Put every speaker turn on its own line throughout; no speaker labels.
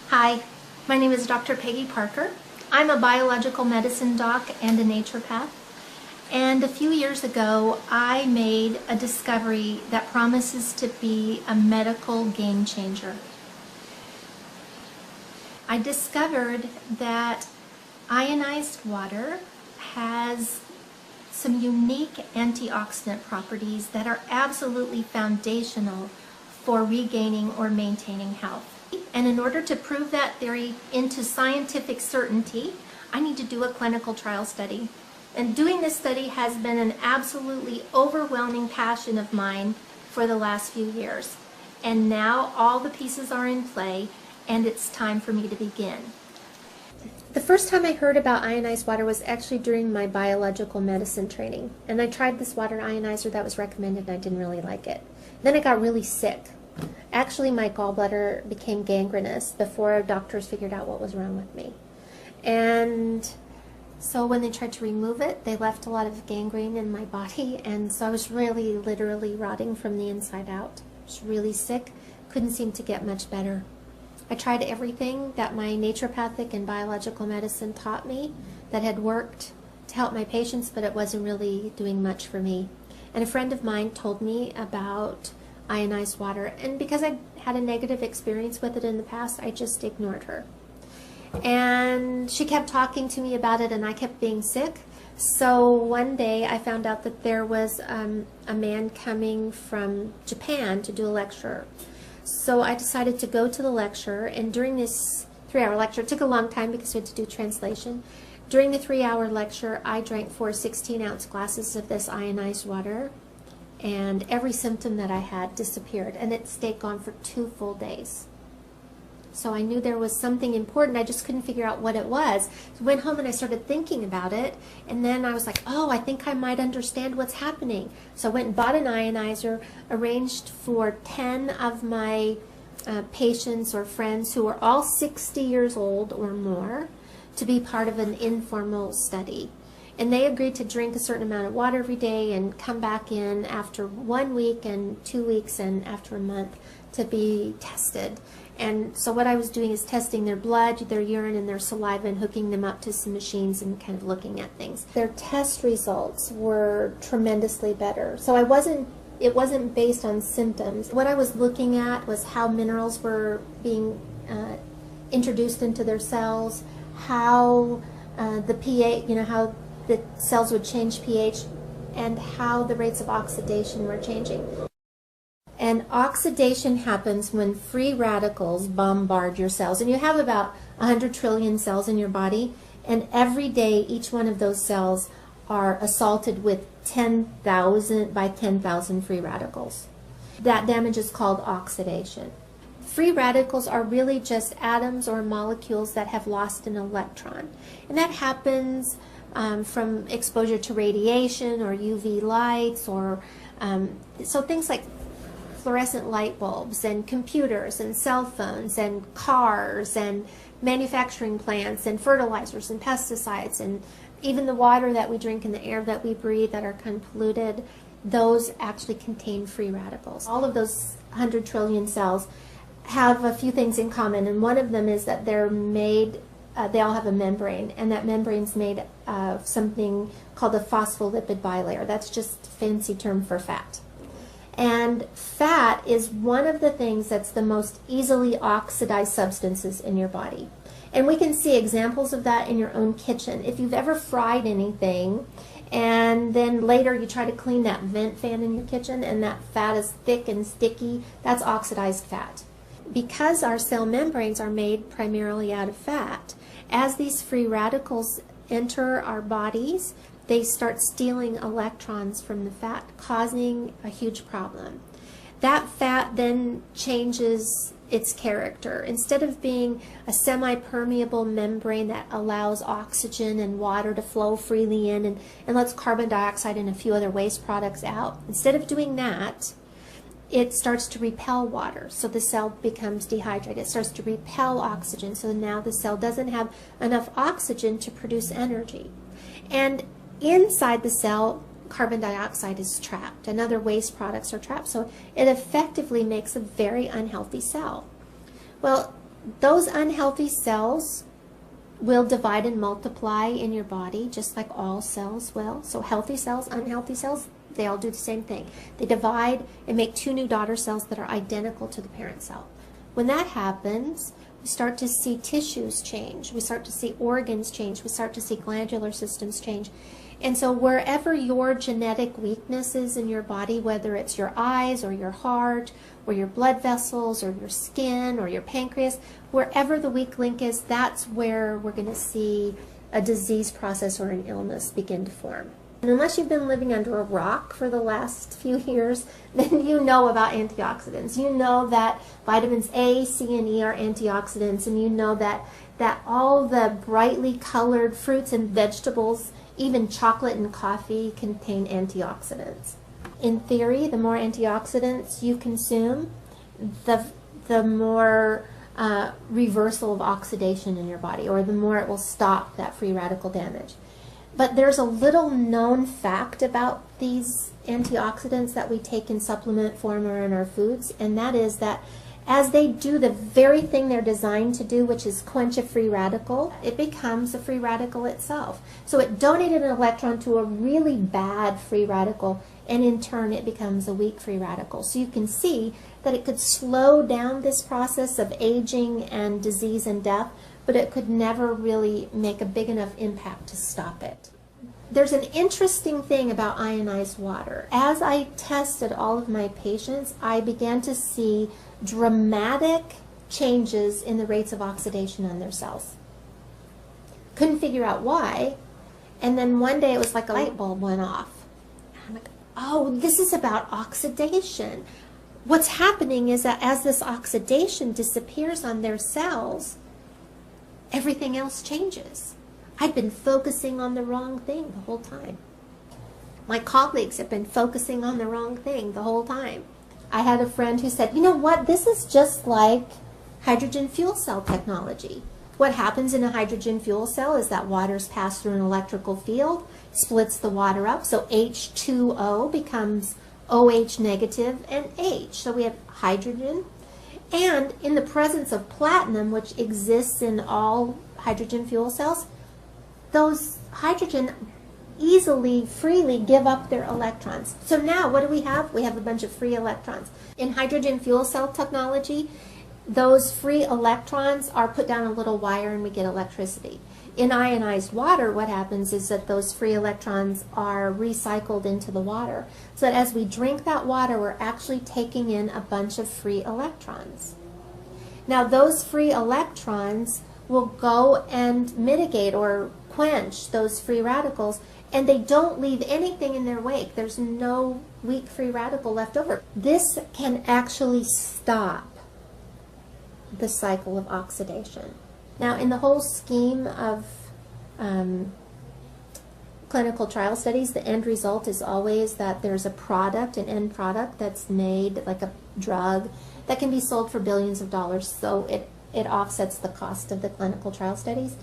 Hi, my name is Dr. Peggy Parker. I'm a biological medicine doc and a naturopath. And a few years ago, I made a discovery that promises to be a medical game changer. I discovered that ionized water has some unique antioxidant properties that are absolutely foundational for regaining or maintaining health. And in order to prove that theory into scientific certainty, I need to do a clinical trial study. And doing this study has been an absolutely overwhelming passion of mine for the last few years. And now all the pieces are in play, and it's time for me to begin. The first time I heard about ionized water was actually during my biological medicine training. And I tried this water ionizer that was recommended, and I didn't really like it. Then I got really sick. Actually, my gallbladder became gangrenous before doctors figured out what was wrong with me. And so when they tried to remove it, they left a lot of gangrene in my body, and so I was really literally rotting from the inside out. I was really sick, couldn't seem to get much better. I tried everything that my naturopathic and biological medicine taught me that had worked to help my patients, but it wasn't really doing much for me. And a friend of mine told me about ionized water, and because I had a negative experience with it in the past, I just ignored her. And she kept talking to me about it, and I kept being sick. So one day I found out that there was a man coming from Japan to do a lecture. So I decided to go to the lecture, and during this 3-hour lecture, it took a long time because we had to do translation. During the 3-hour lecture, I drank 4 16-ounce glasses of this ionized water, and every symptom that I had disappeared, and it stayed gone for 2 full days. So I knew there was something important, I just couldn't figure out what it was. So I went home and I started thinking about it, and then I was like, oh, I think I might understand what's happening. So I went and bought an ionizer, arranged for 10 of my patients or friends who are all 60 years old or more to be part of an informal study. And they agreed to drink a certain amount of water every day and come back in after 1 week and 2 weeks and after a month to be tested. And so what I was doing is testing their blood, their urine, and their saliva, and hooking them up to some machines and kind of looking at things. Their test results were tremendously better. So it wasn't based on symptoms. What I was looking at was how minerals were being introduced into their cells, how the pH, how the cells would change pH, and how the rates of oxidation were changing. And oxidation happens when free radicals bombard your cells. And you have about 100 trillion cells in your body, and every day each one of those cells are assaulted with 10,000 by 10,000 free radicals. That damage is called oxidation. Free radicals are really just atoms or molecules that have lost an electron. And that happens from exposure to radiation or UV lights, or so things like fluorescent light bulbs and computers and cell phones and cars and manufacturing plants and fertilizers and pesticides, and even the water that we drink and the air that we breathe that are kind of polluted, those actually contain free radicals. All of those 100 trillion cells have a few things in common, and one of them is that they're made, they all have a membrane, and that membrane's made of something called a phospholipid bilayer. That's just a fancy term for fat. And fat is one of the things that's the most easily oxidized substances in your body. And we can see examples of that in your own kitchen. If you've ever fried anything and then later you try to clean that vent fan in your kitchen and that fat is thick and sticky, that's oxidized fat. Because our cell membranes are made primarily out of fat, as these free radicals enter our bodies, they start stealing electrons from the fat, causing a huge problem. That fat then changes its character. Instead of being a semi-permeable membrane that allows oxygen and water to flow freely in and lets carbon dioxide and a few other waste products out, instead of doing that, it starts to repel water, so the cell becomes dehydrated. It starts to repel oxygen, so now the cell doesn't have enough oxygen to produce energy. And inside the cell, carbon dioxide is trapped and other waste products are trapped, so it effectively makes a very unhealthy cell. Well, those unhealthy cells will divide and multiply in your body just like all cells will. So healthy cells, unhealthy cells, they all do the same thing. They divide and make two new daughter cells that are identical to the parent cell. When that happens, we start to see tissues change. We start to see organs change. We start to see glandular systems change. And so wherever your genetic weakness is in your body, whether it's your eyes or your heart or your blood vessels or your skin or your pancreas, wherever the weak link is, that's where we're going to see a disease process or an illness begin to form. And unless you've been living under a rock for the last few years, then you know about antioxidants. You know that vitamins A, C, and E are antioxidants, and you know that all the brightly colored fruits and vegetables, even chocolate and coffee, contain antioxidants. In theory, the more antioxidants you consume, the more reversal of oxidation in your body, or the more it will stop that free radical damage. But there's a little known fact about these antioxidants that we take in supplement form or in our foods, and that is that as they do the very thing they're designed to do, which is quench a free radical, it becomes a free radical itself. So it donated an electron to a really bad free radical, and in turn it becomes a weak free radical. So you can see that it could slow down this process of aging and disease and death, but it could never really make a big enough impact to stop it. There's an interesting thing about ionized water. As I tested all of my patients, I began to see dramatic changes in the rates of oxidation on their cells. Couldn't figure out why, and then one day it was like a light bulb went off. I'm like, oh, this is about oxidation. What's happening is that as this oxidation disappears on their cells, everything else changes. I'd been focusing on the wrong thing the whole time. My colleagues have been focusing on the wrong thing the whole time. I had a friend who said, you know what, this is just like hydrogen fuel cell technology. What happens in a hydrogen fuel cell is that water's passed through an electrical field, splits the water up, so H2O becomes OH negative and H. So we have hydrogen. And in the presence of platinum, which exists in all hydrogen fuel cells, those hydrogen easily, freely give up their electrons. So now what do we have? We have a bunch of free electrons. In hydrogen fuel cell technology, those free electrons are put down a little wire and we get electricity. In ionized water, what happens is that those free electrons are recycled into the water. So that as we drink that water, we're actually taking in a bunch of free electrons. Now those free electrons will go and mitigate or quench those free radicals, and they don't leave anything in their wake. There's no weak free radical left over. This can actually stop the cycle of oxidation. Now, in the whole scheme of clinical trial studies, the end result is always that there's a product, an end product that's made, like a drug, that can be sold for billions of dollars, so it offsets the cost of the clinical trial studies.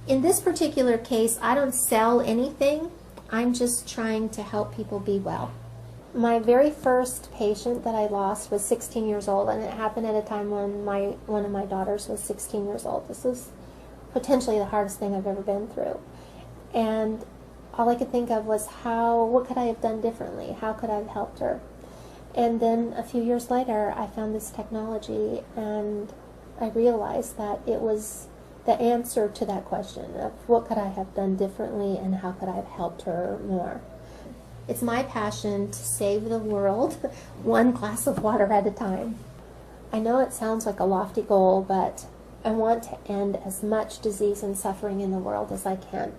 In this particular case, I don't sell anything. I'm just trying to help people be well. My very first patient that I lost was 16 years old, and it happened at a time when one of my daughters was 16 years old. This was potentially the hardest thing I've ever been through. And all I could think of was what could I have done differently? How could I have helped her? And then a few years later, I found this technology, and I realized that it was the answer to that question of what could I have done differently and how could I have helped her more. It's my passion to save the world one glass of water at a time. I know it sounds like a lofty goal, but I want to end as much disease and suffering in the world as I can,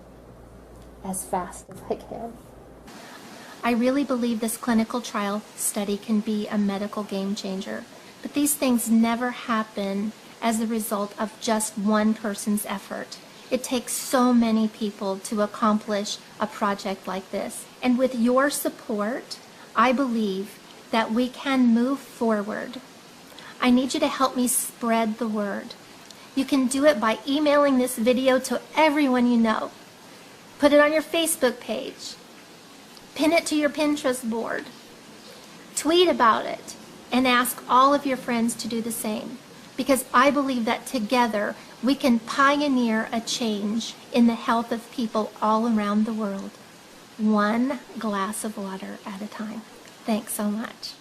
as fast as I can. I really believe this clinical trial study can be a medical game changer, but these things never happen as a result of just one person's effort. It takes so many people to accomplish a project like this. And with your support, I believe that we can move forward. I need you to help me spread the word. You can do it by emailing this video to everyone you know. Put it on your Facebook page. Pin it to your Pinterest board. Tweet about it and ask all of your friends to do the same. because I believe that together we can pioneer a change in the health of people all around the world, one glass of water at a time. Thanks so much.